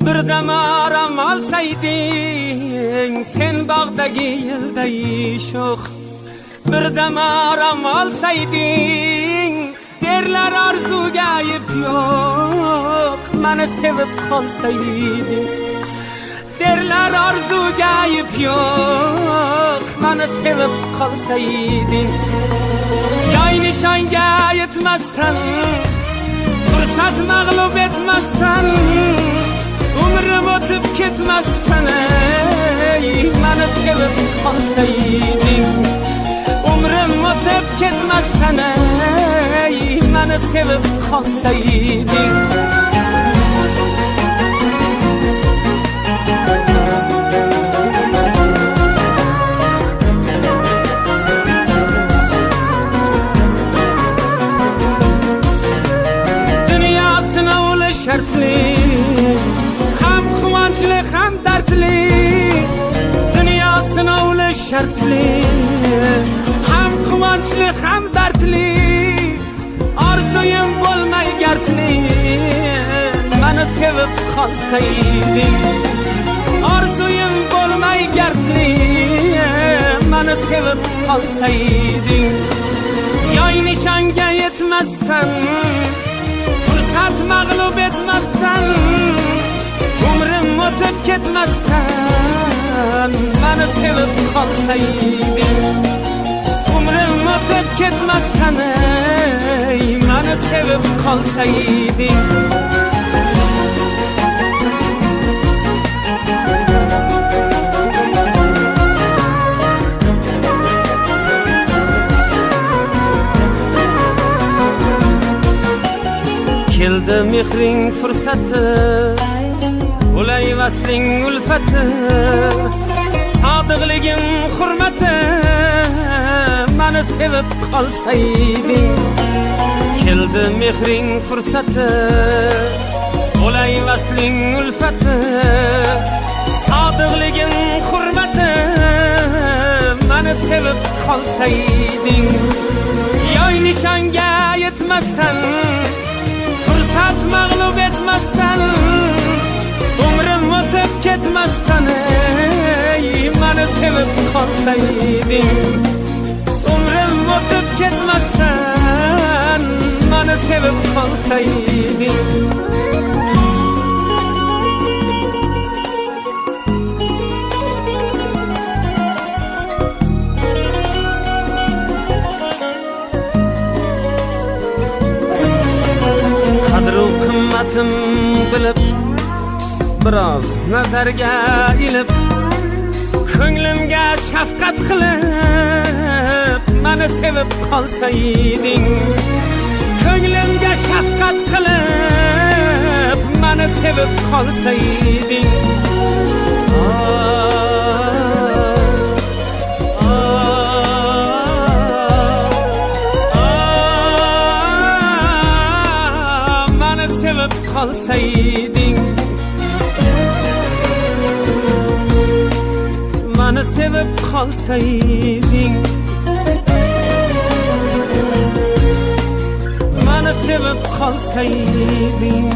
birdam aram olsayding sen bog'dagi yilday sho'x, birdam aram olsayding derlar orzuga ayb yo'q, meni sevib qolsayding derlar orzuga ayb yo'q, meni sevib qolsayding. Yoy nishonga yetmasdan, fursat mag'lub etmasdan, umrim o'tib ketmasdan meni sevib qolsayding, umrim o'tib ketmasdan meni sevib qolsayding. Ham quvonchli ham dardli, dunyo sinovli shartli, ham quvonchli ham dardli, orzuyim bo'lmay gardli, meni sevib qolsayding, orzuyim bo'lmay gardli, meni sevib qolsayding. Yoy nishonga yetmasdan, fursat mag'lub etmasdan, umrim o'tib ketmasdan meni sevib qolsayding, umrim o'tib ketmasdan meni sevib qolsayding. Keldi mehring fursati, bo'lay vasling ulfati, sodiqligim hurmati, meni sevib qolsayding. Keldi mehring fursati, bo'lay vasling ulfati, sodiqligim hurmati, meni sevib qolsayding. Yoy nishonga yetmasdan, fursat mag'lub etmasdan, umrim o'tib ketmasdan meni sevib qolsayding, umrim o'tib ketmasdan meni sevib qolsayding. Qadru qimmatim bilib, biroz nazarga ilib, ko'nglimga shafqat qilib meni sevib qolsayding, ko'nglimga shafqat qilib meni sevib qolsayding. Qolsayding, meni sevib qolsayding, meni sevib qolsayding.